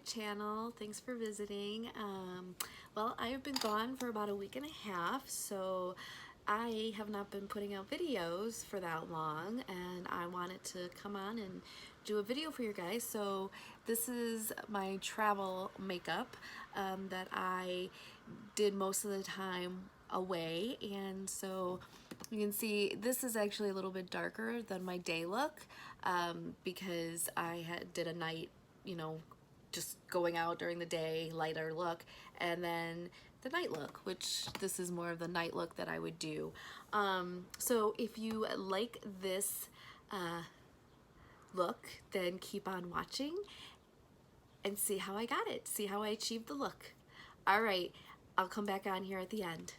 channel. Thanks for visiting. Well, I have been gone for about a week and a half, so I have not been putting out videos for that long, and I wanted to come on and do a video for you guys. So this is my travel makeup that I did most of the time away, and so you can see this is actually a little bit darker than my day look because I did a night, just going out during the day, lighter look, and then the night look, which this is more of the night look that I would do. So if you like this look, then keep on watching and see how I got it, see how I achieved the look. All right, I'll come back on here at the end.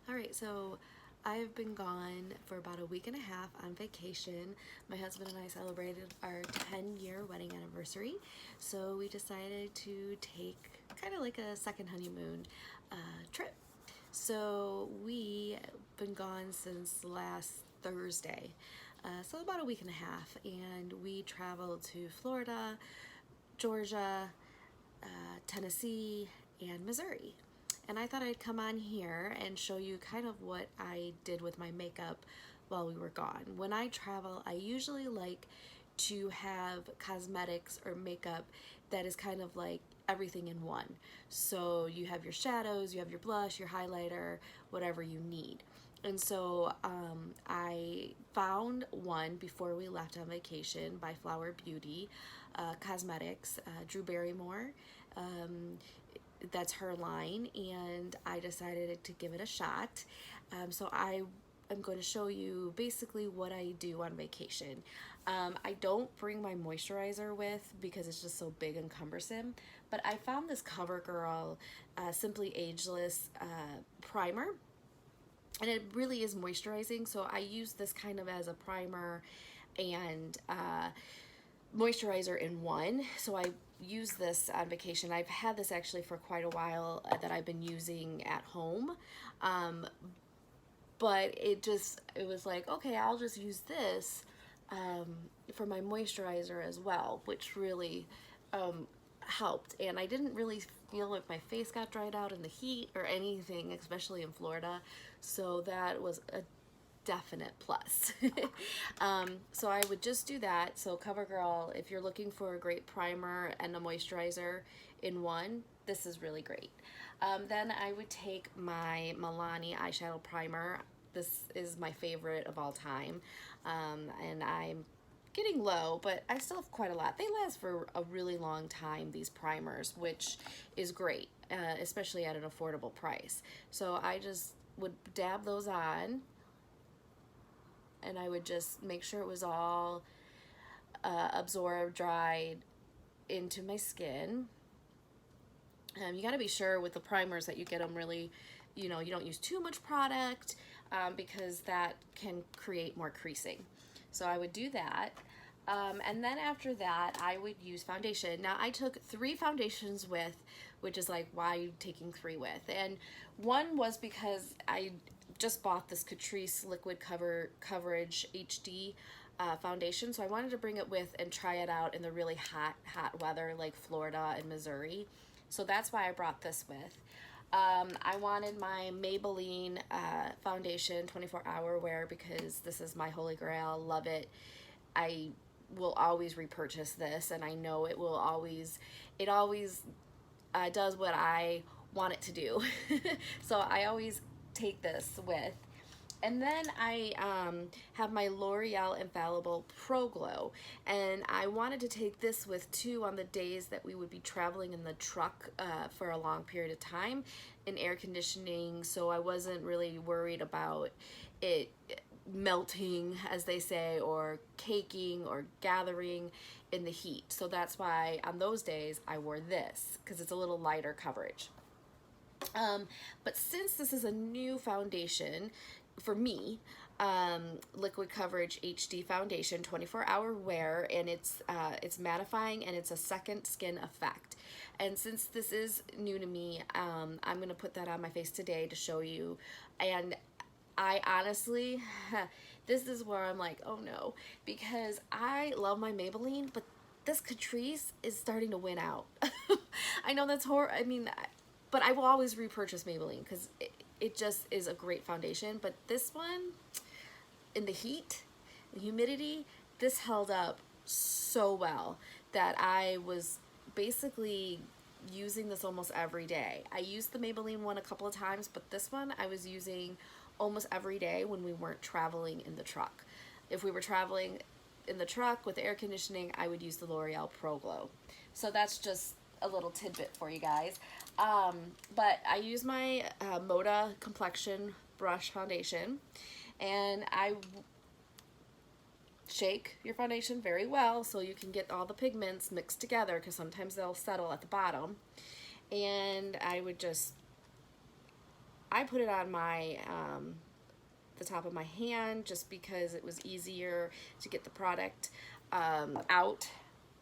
All right, so I've been gone for about a week and a half on vacation. My husband and I celebrated our 10-year wedding anniversary, so we decided to take kind of like a second honeymoon trip. So we have been gone since last Thursday, so about a week and a half, and we traveled to Florida, Georgia, Tennessee, and Missouri. And I thought I'd come on here and show you kind of what I did with my makeup while we were gone. When I travel, I usually like to have cosmetics or makeup that is kind of like everything in one. So you have your shadows, you have your blush, your highlighter, whatever you need. And so I found one before we left on vacation by Flower Beauty Cosmetics, Drew Barrymore. That's her line, and I decided to give it a shot. So I am going to show you basically what I do on vacation. I don't bring my moisturizer with because it's just so big and cumbersome, but I found this CoverGirl Simply Ageless primer, and it really is moisturizing. So I use this kind of as a primer and moisturizer in one. So I use this on vacation. I've had this actually for quite a while that I've been using at home, but it was like, okay, I'll just use this for my moisturizer as well, which really helped. And I didn't really feel like my face got dried out in the heat or anything, especially in Florida, so that was a definite plus. So I would just do that. So CoverGirl, if you're looking for a great primer and a moisturizer in one, this is really great. Then I would take my Milani eyeshadow primer. This is my favorite of all time, and I'm getting low, but I still have quite a lot. They last for a really long time, these primers, which is great, especially at an affordable price. So I just would dab those on, and I would just make sure it was all absorbed, dried into my skin. You got to be sure with the primers that you get them really, you don't use too much product because that can create more creasing. So I would do that. And then after that, I would use foundation. Now I took 3 foundations with, which is like, why are you taking 3 with? And one was because I just bought this Catrice Liquid Coverage HD foundation, so I wanted to bring it with and try it out in the really hot weather like Florida and Missouri. So that's why I brought this with. I wanted my Maybelline foundation 24-hour wear because this is my holy grail. Love it. I will always repurchase this, and I know it always does what I want it to do. So I always take this with. And then I have my L'Oreal Infallible Pro Glow, and I wanted to take this with too on the days that we would be traveling in the truck for a long period of time in air conditioning, so I wasn't really worried about it melting, as they say, or caking or gathering in the heat. So that's why on those days I wore this, because it's a little lighter coverage. But since this is a new foundation for me, Liquid Coverage HD Foundation 24-hour wear, and it's mattifying and it's a second skin effect. And since this is new to me, I'm gonna put that on my face today to show you. And I honestly, this is where I'm like, oh no, because I love my Maybelline, but this Catrice is starting to win out. I know that's horrible. I mean, but I will always repurchase Maybelline because it just is a great foundation. But this one, in the heat, the humidity, this held up so well that I was basically using this almost every day. I used the Maybelline one a couple of times, but this one I was using almost every day when we weren't traveling in the truck. If we were traveling in the truck with air conditioning, I would use the L'Oreal Pro Glow. So that's just a little tidbit for you guys. But I use my Moda Complexion Brush Foundation, and I shake your foundation very well so you can get all the pigments mixed together, because sometimes they'll settle at the bottom. And I put it on my the top of my hand just because it was easier to get the product out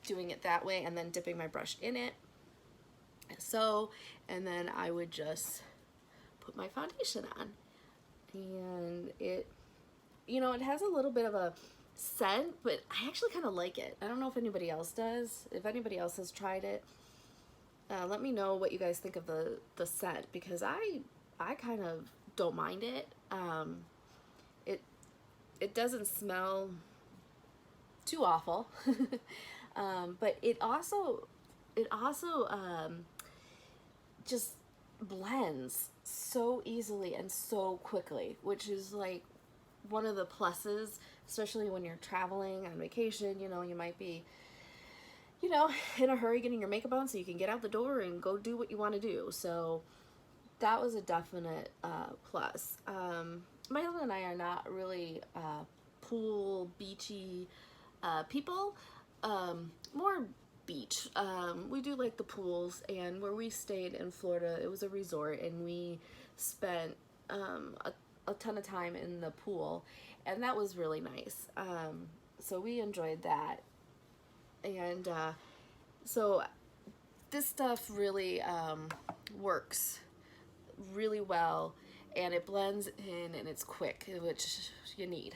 doing it that way, and then dipping my brush in it. So, and then I would just put my foundation on, and it, you know, it has a little bit of a scent, but I actually kind of like it. I don't know if anybody else does. If anybody else has tried it, let me know what you guys think of the scent, because I kind of don't mind it. It doesn't smell too awful, but it also just blends so easily and so quickly, which is like one of the pluses, especially when you're traveling on vacation. You know, you might be, you know, in a hurry getting your makeup on so you can get out the door and go do what you want to do. So that was a definite plus. My husband and I are not really pool, beachy people. More beach. We do like the pools, and where we stayed in Florida, it was a resort, and we spent a ton of time in the pool, and that was really nice. So we enjoyed that. And so this stuff really works really well, and it blends in, and it's quick, which you need.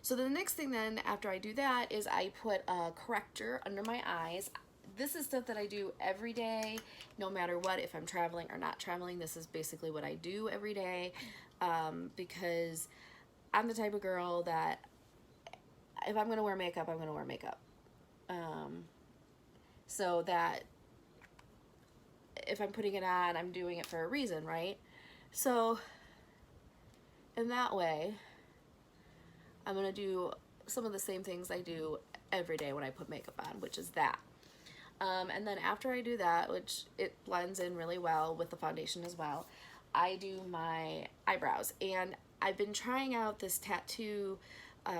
So the next thing then after I do that is I put a corrector under my eyes. This is stuff that I do every day, no matter what, if I'm traveling or not traveling. This is basically what I do every day, because I'm the type of girl that if I'm going to wear makeup, I'm going to wear makeup. So that if I'm putting it on, I'm doing it for a reason, right? So in that way, I'm going to do some of the same things I do every day when I put makeup on, which is that. And then after I do that, which it blends in really well with the foundation as well, I do my eyebrows. And I've been trying out this Tattoo,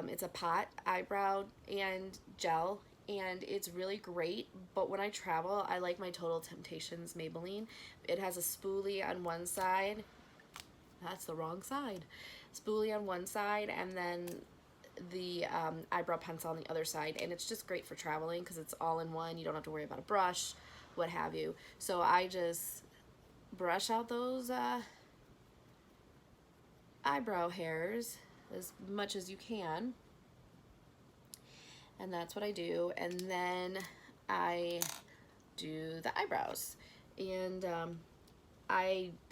it's a pot eyebrow and gel, and it's really great. But when I travel, I like my Total Temptations Maybelline. It has a spoolie on one side. That's the wrong side. Spoolie on one side, and then the eyebrow pencil on the other side, and it's just great for traveling because it's all in one. You don't have to worry about a brush, what have you. So I just brush out those eyebrow hairs as much as you can, and that's what I do. And then I do the eyebrows, and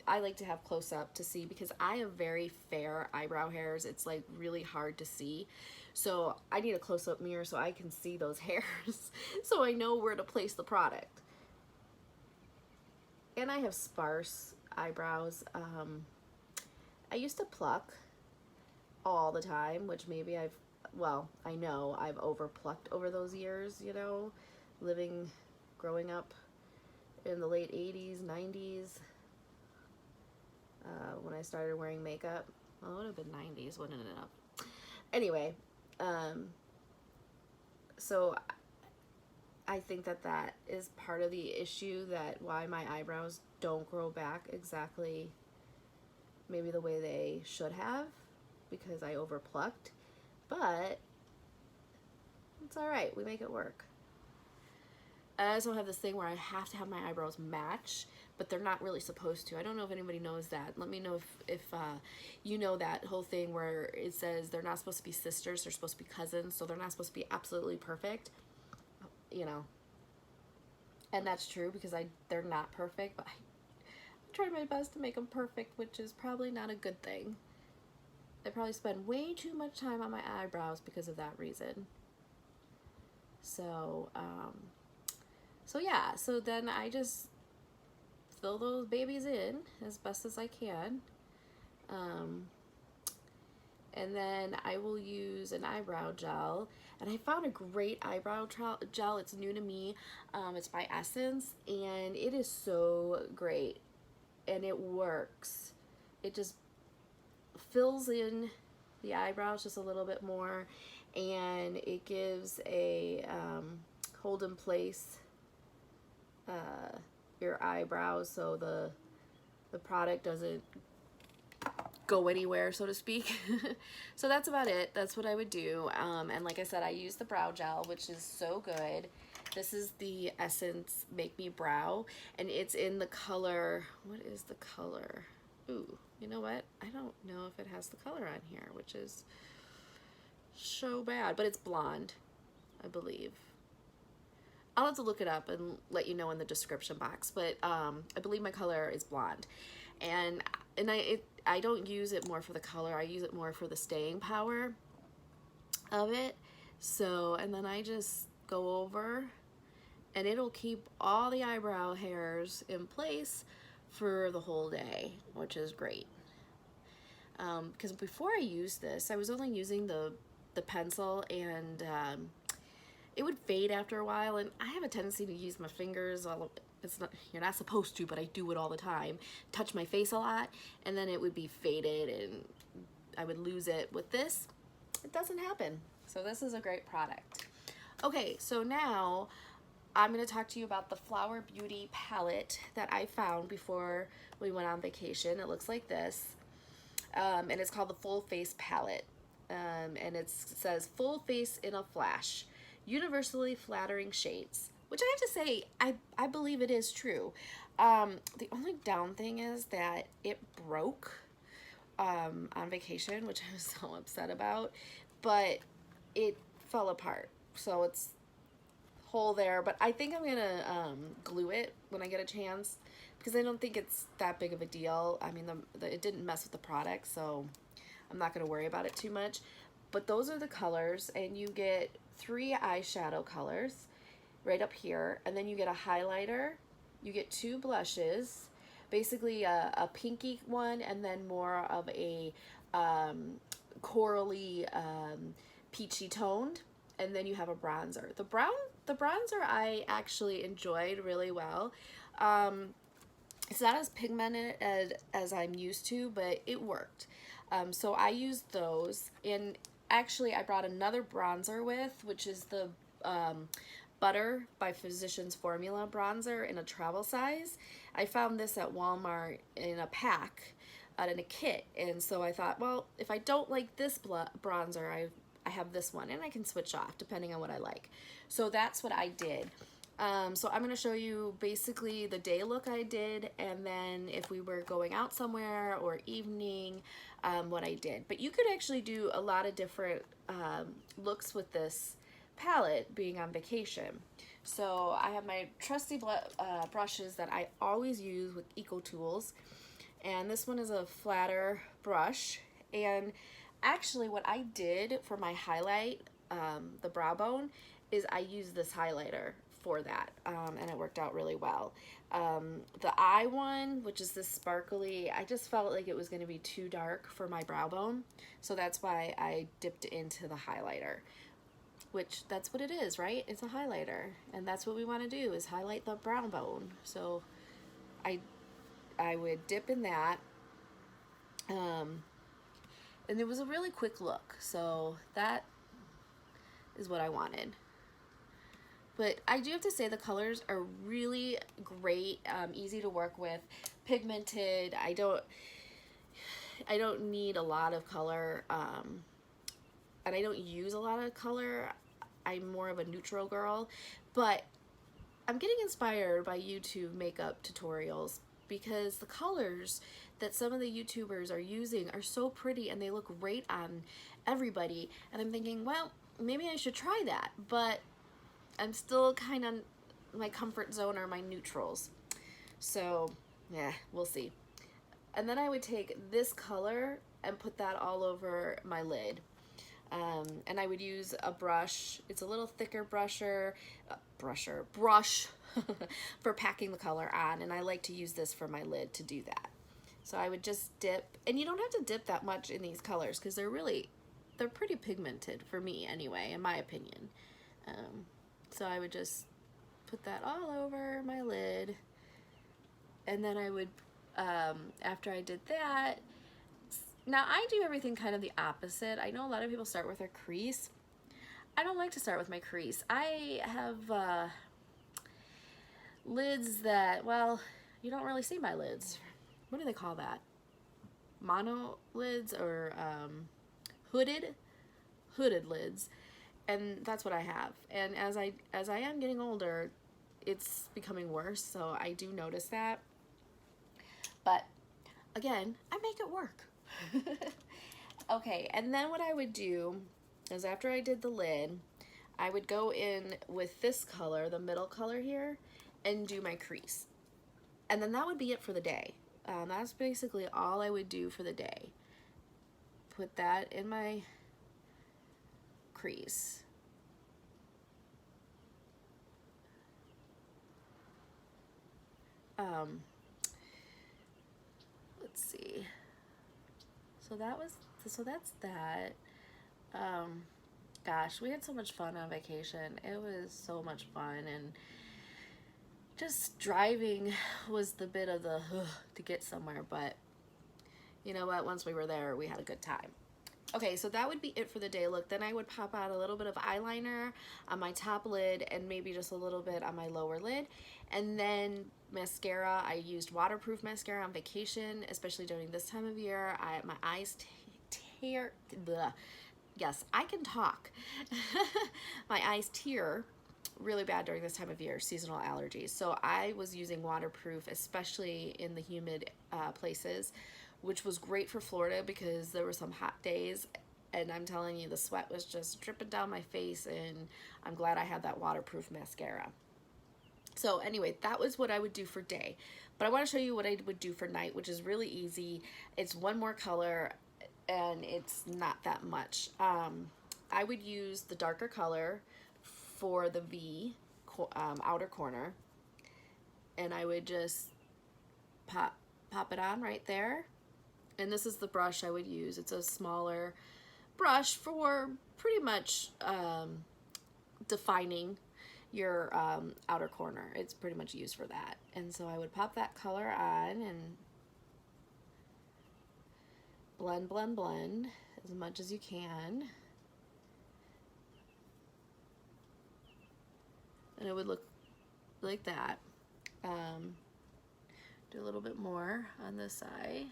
I like to have close up to see, because I have very fair eyebrow hairs. It's like really hard to see. So I need a close up mirror so I can see those hairs so I know where to place the product. And I have sparse eyebrows. I used to pluck all the time, which maybe I know I've over plucked over those years, you know, growing up in the late 80s, 90s. When I started wearing makeup. Well, it would have been 90s, wouldn't it? Anyway, so I think that is part of the issue, that why my eyebrows don't grow back exactly maybe the way they should have, because I overplucked. But it's all right. We make it work. I also have this thing where I have to have my eyebrows match, but they're not really supposed to. I don't know if anybody knows that. Let me know if you know that whole thing where it says they're not supposed to be sisters, they're supposed to be cousins, so they're not supposed to be absolutely perfect, you know. And that's true because they're not perfect, but I try my best to make them perfect, which is probably not a good thing. I probably spend way too much time on my eyebrows because of that reason. So, so yeah, so then I just fill those babies in as best as I can. And then I will use an eyebrow gel. And I found a great eyebrow gel. It's new to me. It's by Essence, and it is so great. And it works. It just fills in the eyebrows just a little bit more, and it gives a hold in place your eyebrows so the product doesn't go anywhere, so to speak. So that's about it. That's what I would do. And like I said, I use the brow gel, which is so good. This is the Essence Make Me Brow, and it's in the color, what is the color? Ooh, you know what? I don't know if it has the color on here, which is so bad, but it's blonde, I believe. I'll have to look it up and let you know in the description box, but I believe my color is blonde. And I don't use it more for the color, I use it more for the staying power of it. So, and then I just go over, and it'll keep all the eyebrow hairs in place for the whole day, which is great. Because before I used this, I was only using the pencil, and it would fade after a while, and I have a tendency to use my fingers. It's not, you're not supposed to, but I do it all the time. Touch my face a lot, and then it would be faded, and I would lose it. With this, it doesn't happen. So this is a great product. Okay, so now I'm going to talk to you about the Flower Beauty palette that I found before we went on vacation. It looks like this, and it's called the Full Face Palette, and it says Full Face in a Flash, universally flattering shades, which I have to say, I believe it is true. The only down thing is that it broke on vacation, which I was so upset about, but it fell apart, so it's hole there. But I think I'm gonna glue it when I get a chance, because I don't think it's that big of a deal. I mean, it didn't mess with the product, so I'm not gonna worry about it too much. But those are the colors, and you get 3 eyeshadow colors right up here, and then you get a highlighter, you get 2 blushes, basically a pinky one, and then more of a corally peachy toned, and then you have a bronzer. The bronzer I actually enjoyed really well. It's not as pigmented as I'm used to, but it worked. So I used those, and actually I brought another bronzer with, which is the Butter by Physicians Formula bronzer in a travel size. I found this at Walmart in a pack, in a kit, and so I thought, well, if I don't like this bronzer, I have this one, and I can switch off depending on what I like. So that's what I did. So I'm going to show you basically the day look I did, and then if we were going out somewhere or evening, what I did. But you could actually do a lot of different looks with this palette being on vacation. So I have my trusty brushes that I always use with EcoTools, and this one is a flatter brush. And actually what I did for my highlight, the brow bone, is I used this highlighter for that, and it worked out really well. The eye one, which is this sparkly, I just felt like it was going to be too dark for my brow bone, so that's why I dipped into the highlighter, which that's what it is, right? It's a highlighter, and that's what we want to do, is highlight the brow bone. So I would dip in that, and it was a really quick look, so that is what I wanted. But I do have to say the colors are really great, easy to work with, pigmented. I don't need a lot of color, and I don't use a lot of color. I'm more of a neutral girl, but I'm getting inspired by YouTube makeup tutorials because the colors that some of the YouTubers are using are so pretty and they look great on everybody. And I'm thinking, well, maybe I should try that, but I'm still kind of my comfort zone or my neutrals. So, yeah, we'll see. And then I would take this color and put that all over my lid. And I would use a brush. It's a little thicker brush for packing the color on, and I like to use this for my lid to do that. So I would just dip, and you don't have to dip that much in these colors because they're pretty pigmented for me anyway, in my opinion. So I would just put that all over my lid, and then I would, after I did that, now I do everything kind of the opposite. I know a lot of people start with their crease. I don't like to start with my crease. I have lids that, well, you don't really see my lids. What do they call that? Mono lids or hooded lids. And that's what I have. And as I am getting older, it's becoming worse, so I do notice that. But again, I make it work. Okay, and then what I would do is after I did the lid, I would go in with this color, the middle color here, and do my crease. And then that would be it for the day. That's basically all I would do for the day. Put that in my crease. Let's see. So that's that. Gosh, we had so much fun on vacation. It was so much fun, and just driving was the bit of the to get somewhere, but you know what? Once we were there, we had a good time. Okay, so that would be it for the day look. Then I would pop out a little bit of eyeliner on my top lid and maybe just a little bit on my lower lid. And then mascara, I used waterproof mascara on vacation, especially during this time of year. My eyes tear, bleh. Yes, I can talk. My eyes tear really bad during this time of year, seasonal allergies. So I was using waterproof, especially in the humid places, which was great for Florida because there were some hot days, and I'm telling you, the sweat was just dripping down my face, and I'm glad I had that waterproof mascara. So anyway, that was what I would do for day. But I want to show you what I would do for night, which is really easy. It's one more color, and it's not that much. I would use the darker color for the V outer corner, and I would just pop it on right there. And this is the brush I would use. It's a smaller brush for pretty much defining your outer corner. It's pretty much used for that. And so I would pop that color on and blend, blend, blend as much as you can. And it would look like that. Do a little bit more on this side.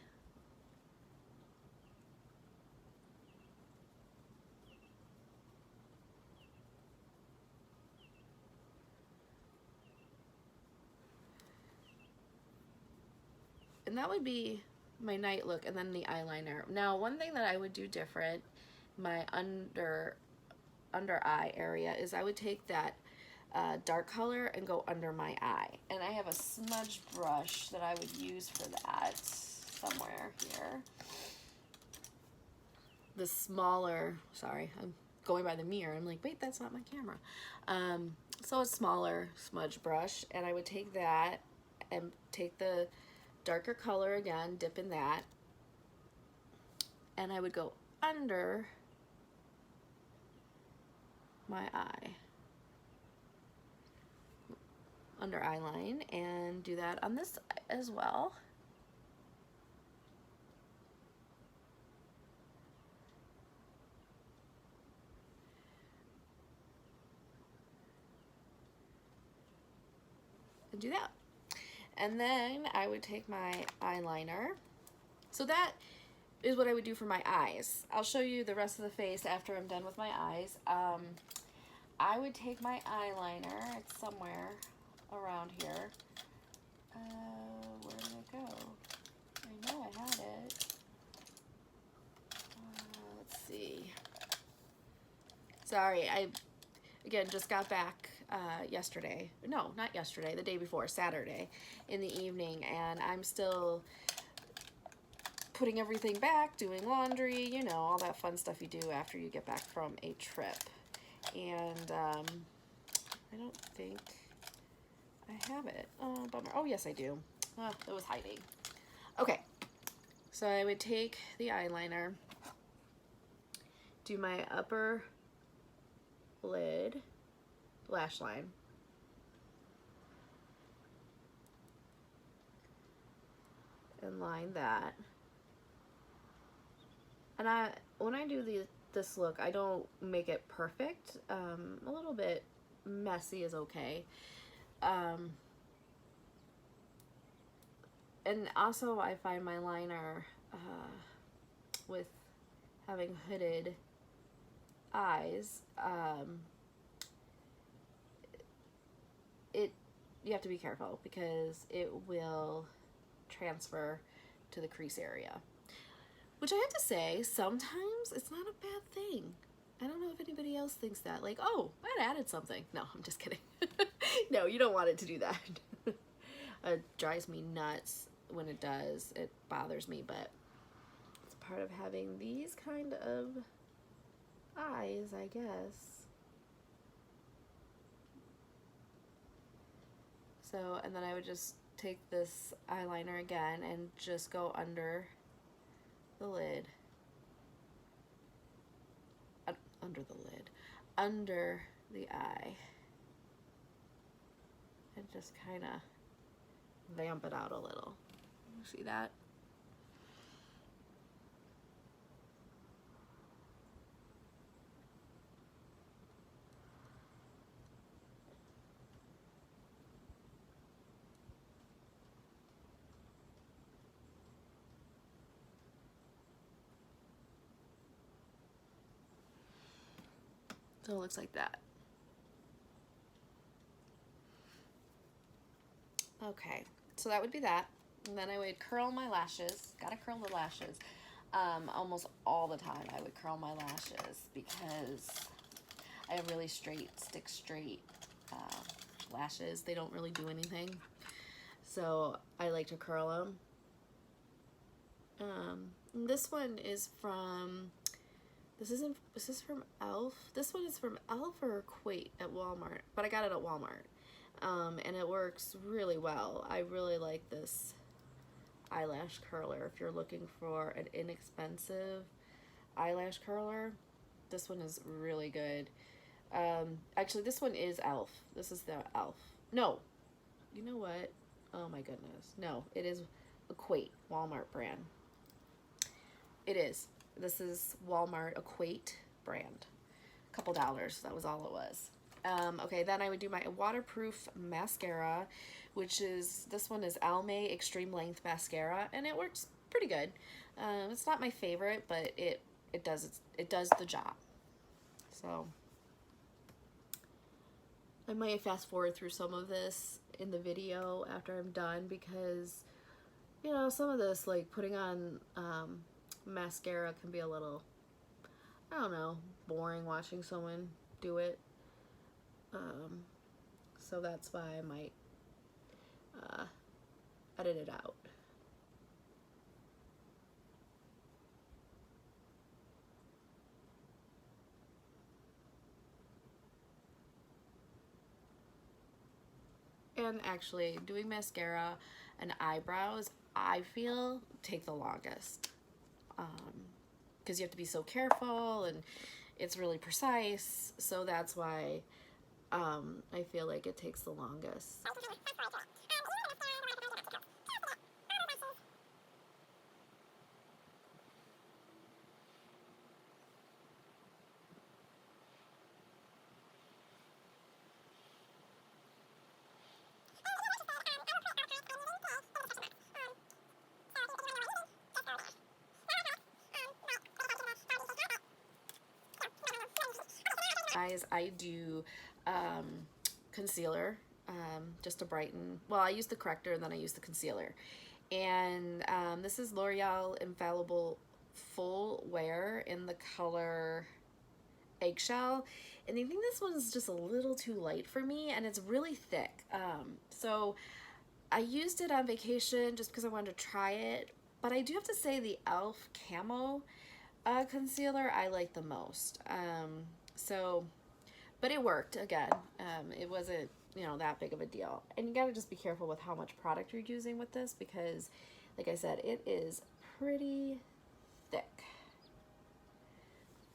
And that would be my night look, and then the eyeliner. Now, one thing that I would do different, my under eye area, is I would take that dark color and go under my eye. And I have a smudge brush that I would use for that somewhere here. The smaller, sorry, I'm going by the mirror. I'm like, wait, that's not my camera. So a smaller smudge brush, and I would take that and take the darker color again, dip in that, and I would go under my eye, under eye line, and do that on this as well. And do that. And then I would take my eyeliner. So that is what I would do for my eyes. I'll show you the rest of the face after I'm done with my eyes. I would take my eyeliner, it's somewhere around here. Where did it go? I know I had it. Let's see. Sorry, I, again, just got back yesterday. No, not yesterday, the day before, Saturday in the evening, and I'm still putting everything back, doing laundry, you know, all that fun stuff you do after you get back from a trip. And I don't think I have it. Oh, bummer. Oh, yes, I do. It was hiding. Okay, so I would take the eyeliner, do my upper lid lash line, and line that. And when I do this look, I don't make it perfect. A little bit messy is okay. And also I find my liner with having hooded eyes, you have to be careful because it will transfer to the crease area. Which I have to say, sometimes it's not a bad thing. I don't know if anybody else thinks that. Like, oh, that added something. No, I'm just kidding. No, you don't want it to do that. It drives me nuts when it does. It bothers me, but it's part of having these kind of eyes, I guess. So, and then I would just take this eyeliner again and just go under the lid, under the eye, and just kind of vamp it out a little. You see that? So it looks like that. Okay, so that would be that. And then I would curl my lashes. Gotta curl the lashes. Almost all the time I would curl my lashes because I have really straight, stick straight lashes. They don't really do anything. So I like to curl them. This one is from, is this from e.l.f.? This one is from e.l.f. or Equate at Walmart, but I got it at Walmart. And it works really well. I really like this eyelash curler. If you're looking for an inexpensive eyelash curler, this one is really good. Actually, this one is e.l.f. This is the e.l.f. No, you know what? Oh my goodness. No, it is Equate, Walmart brand. It is. This is Walmart Equate brand. A couple dollars. That was all it was. Okay, then I would do my waterproof mascara, which is, this one is Almay Extreme Length Mascara, and it works pretty good. It's not my favorite, but it does the job. So I might fast forward through some of this in the video after I'm done because, you know, some of this, like putting on mascara can be a little, I don't know, boring watching someone do it. So that's why I might edit it out. And actually, doing mascara and eyebrows, I feel, take the longest. Because you have to be so careful and it's really precise. So that's why I feel like it takes the longest. Guys, I do concealer just to brighten. Well, I use the corrector and then I use the concealer. And this is L'Oreal Infallible Full Wear in the color Eggshell. And I think this one's just a little too light for me, and it's really thick. So I used it on vacation just because I wanted to try it. But I do have to say the e.l.f. Camo concealer I like the most. But it worked again. It wasn't, you know, that big of a deal. And you gotta just be careful with how much product you're using with this because, like I said, it is pretty thick.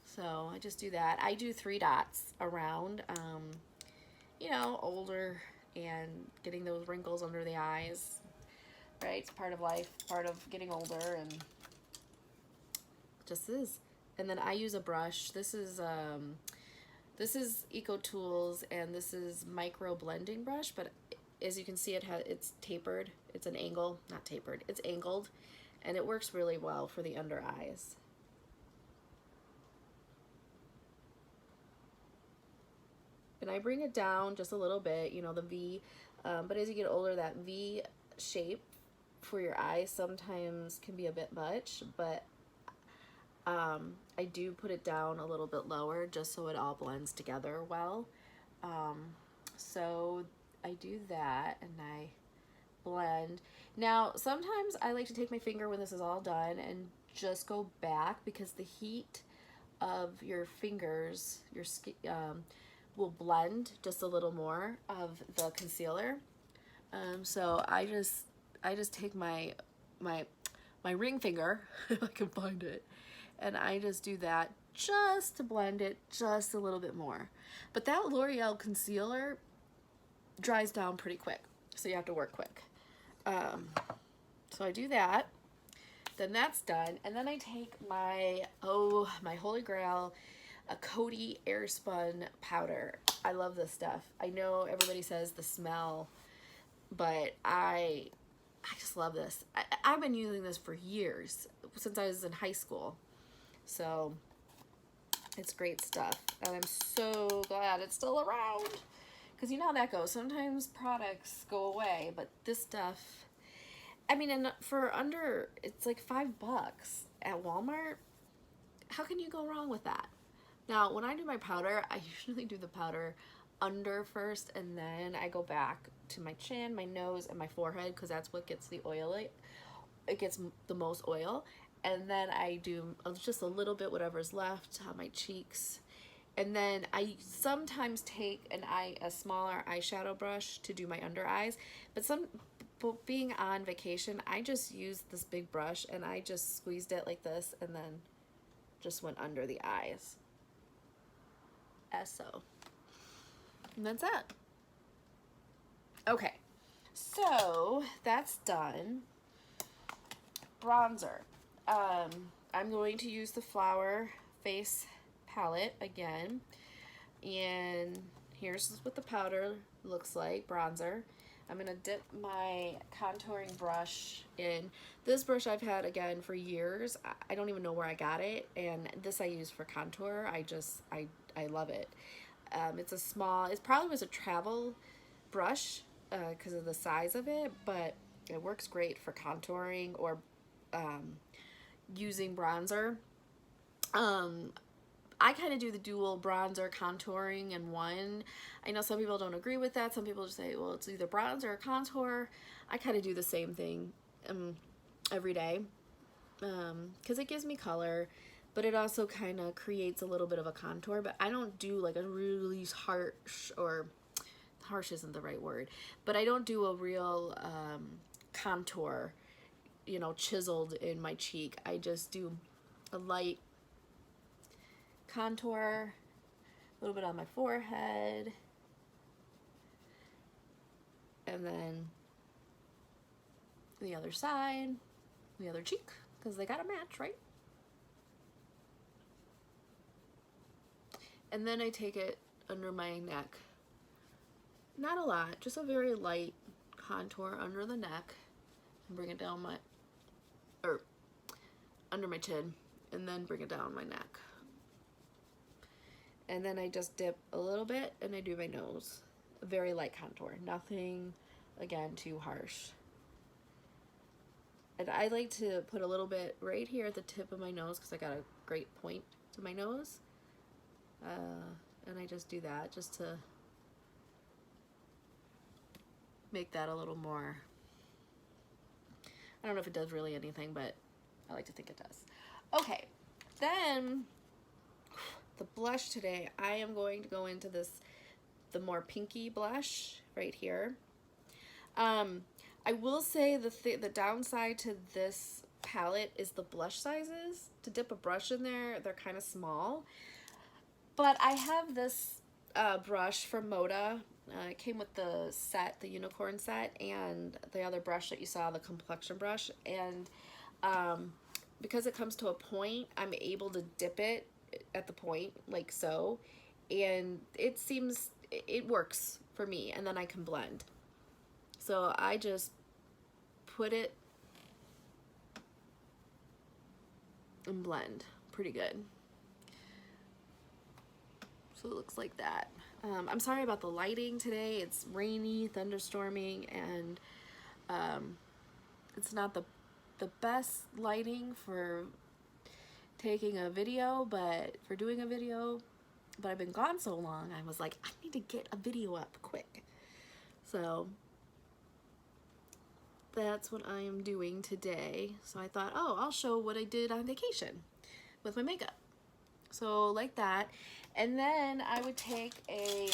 So I just do that. I do 3 dots around, you know, older and getting those wrinkles under the eyes, right? It's part of life, part of getting older, and just is. And then I use a brush. This is Eco Tools, and this is micro blending brush, but as you can see, it's tapered. It's an angle, not tapered, it's angled, and it works really well for the under eyes. And I bring it down just a little bit, you know, the V, but as you get older, that V shape for your eyes sometimes can be a bit much, but I do put it down a little bit lower just so it all blends together well. So I do that and I blend. Now, sometimes I like to take my finger when this is all done and just go back because the heat of your fingers, your skin, will blend just a little more of the concealer. So I just take my ring finger, if I can find it, and I just do that just to blend it just a little bit more. But that L'Oreal concealer dries down pretty quick, so you have to work quick. So I do that, then that's done, and then I take my holy grail, a Coty Airspun powder. I love this stuff. I know everybody says the smell, but I just love this. I've been using this for years, since I was in high school. So it's great stuff, and I'm so glad it's still around, because you know how that goes. Sometimes products go away, but this stuff, I mean, and for under, it's like $5 at Walmart. How can you go wrong with that? Now, when I do my powder, I usually do the powder under first, and then I go back to my chin, my nose, and my forehead, because that's what gets the oil. It gets the most oil. And then I do just a little bit, whatever's left on my cheeks. And then I sometimes take a smaller eyeshadow brush to do my under eyes. But being on vacation, I just used this big brush, and I just squeezed it like this, and then just went under the eyes. As so. And that's it. Okay, so that's done. Bronzer. I'm going to use the Flower Face palette again, and here's what the powder looks like, bronzer. I'm gonna dip my contouring brush in. This brush I've had again for years. I don't even know where I got it, and this I use for contour. I love it. It's a small, it probably was a travel brush because of the size of it, but it works great for contouring or using bronzer. I kind of do the dual bronzer contouring in one. I know some people don't agree with that. Some people just say, well, it's either bronzer or contour. I kind of do the same thing every day because it gives me color, but it also kind of creates a little bit of a contour. But I don't do like a really harsh, or harsh isn't the right word, but I don't do a real contour, you know, chiseled in my cheek. I just do a light contour, a little bit on my forehead, and then the other side, the other cheek, because they gotta match, right? And then I take it under my neck. Not a lot, just a very light contour under the neck, and bring it down under my chin, and then bring it down my neck. And then I just dip a little bit, and I do my nose, very light contour. Nothing, again, too harsh. And I like to put a little bit right here at the tip of my nose because I got a great point to my nose. And I just do that just to make that a little more, I don't know if it does really anything, but I like to think it does. Okay, then the blush today, I am going to go into this, the more pinky blush right here. I will say the downside to this palette is the blush sizes. To dip a brush in there, they're kind of small. But I have this brush from Moda. It came with the set, the unicorn set, and the other brush that you saw, the complexion brush. And because it comes to a point, I'm able to dip it at the point, like so. And it works for me, and then I can blend. So I just put it and blend pretty good. So it looks like that. I'm sorry about the lighting today. It's rainy, thunderstorming, and it's not the best lighting for taking a video, but for doing a video. But I've been gone so long, I was like, I need to get a video up quick. So that's what I am doing today. So I thought, oh, I'll show what I did on vacation with my makeup. So like that. And then I would take a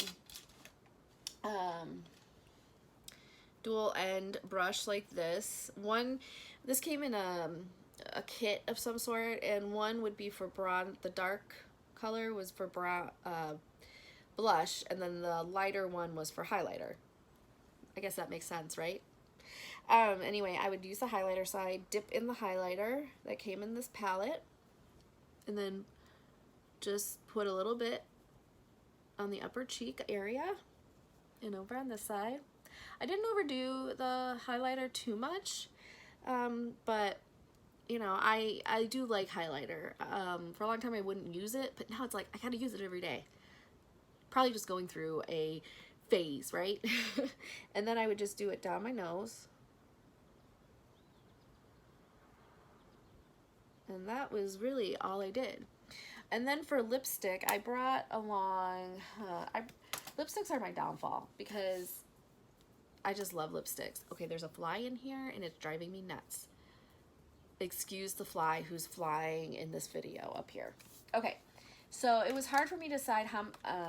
dual end brush like this. This came in a kit of some sort, and one would be for brown, the dark color was for brown blush, and then the lighter one was for highlighter. I guess that makes sense, right? Anyway, I would use the highlighter side, dip in the highlighter that came in this palette, and then just put a little bit on the upper cheek area and over on this side. I didn't overdo the highlighter too much, but you know, I do like highlighter. For a long time I wouldn't use it, but now it's like I gotta use it every day. Probably just going through a phase, right? And then I would just do it down my nose. And that was really all I did. And then for lipstick, I brought along, lipsticks are my downfall because I just love lipsticks. Okay, there's a fly in here and it's driving me nuts. Excuse the fly who's flying in this video up here. Okay, so it was hard for me to decide how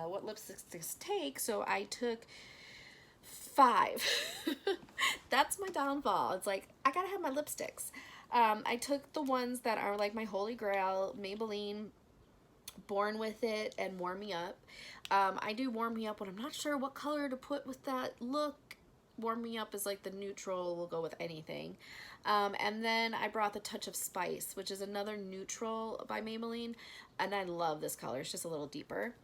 what lipsticks to take, so I took 5. That's my downfall. It's like, I gotta have my lipsticks. I took the ones that are like my holy grail, Maybelline Born With It and Warm Me Up. I do Warm Me Up when I'm not sure what color to put with that look. Warm Me Up is like the neutral, will go with anything. And then I brought the Touch of Spice, which is another neutral by Maybelline, and I love this color. It's just a little deeper.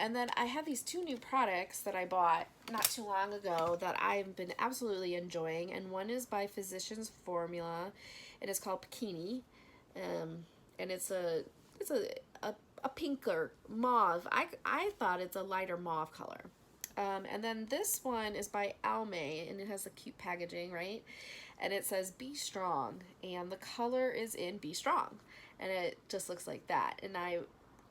And then I have these 2 new products that I bought not too long ago that I've been absolutely enjoying, and one is by Physicians Formula. It is called Bikini, and it's a pinker mauve. I thought it's a lighter mauve color. And then this one is by Almay, and it has the cute packaging, right? And it says Be Strong, and the color is in Be Strong, and it just looks like that. And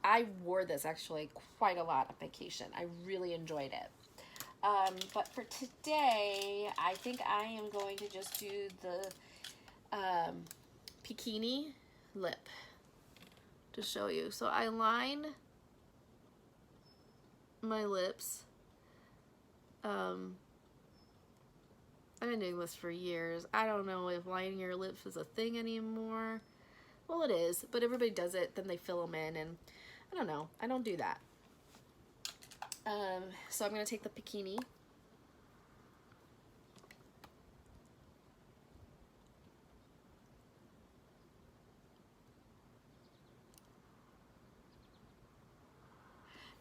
I wore this actually quite a lot on vacation. I really enjoyed it. But for today, I think I am going to just do the Bikini lip to show you. So I line my lips. I've been doing this for years. I don't know if lining your lips is a thing anymore. Well, it is, but everybody does it, then they fill them in, and I don't know. I don't do that. So I'm going to take the Bikini.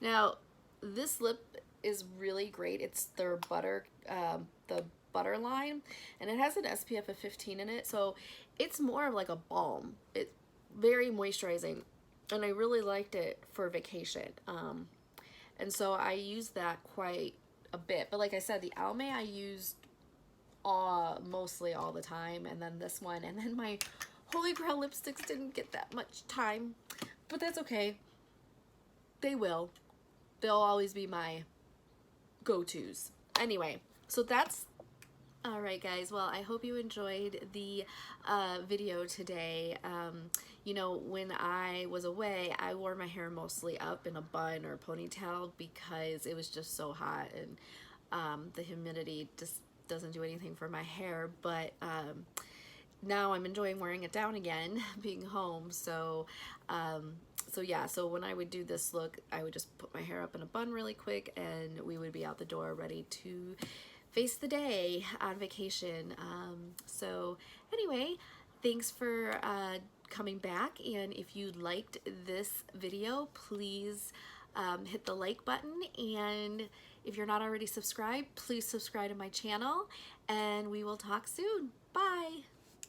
Now, this lip is really great. It's their the butter line, and it has an SPF of 15 in it, so it's more of like a balm. It's very moisturizing, and I really liked it for vacation. And so I used that quite a bit. But like I said, the Almay I used mostly all the time, and then this one, and then my Holy Grail lipsticks didn't get that much time, but that's okay. They will. They'll always be my go-tos. Anyway, so that's all right, guys. Well, I hope you enjoyed the video today. You know, when I was away, I wore my hair mostly up in a bun or ponytail because it was just so hot, and the humidity just doesn't do anything for my hair. But now I'm enjoying wearing it down again, being home. So yeah, so when I would do this look, I would just put my hair up in a bun really quick, and we would be out the door ready to face the day on vacation. So anyway, thanks for coming back, and if you liked this video, please hit the like button, and if you're not already subscribed, please subscribe to my channel, and we will talk soon. Bye!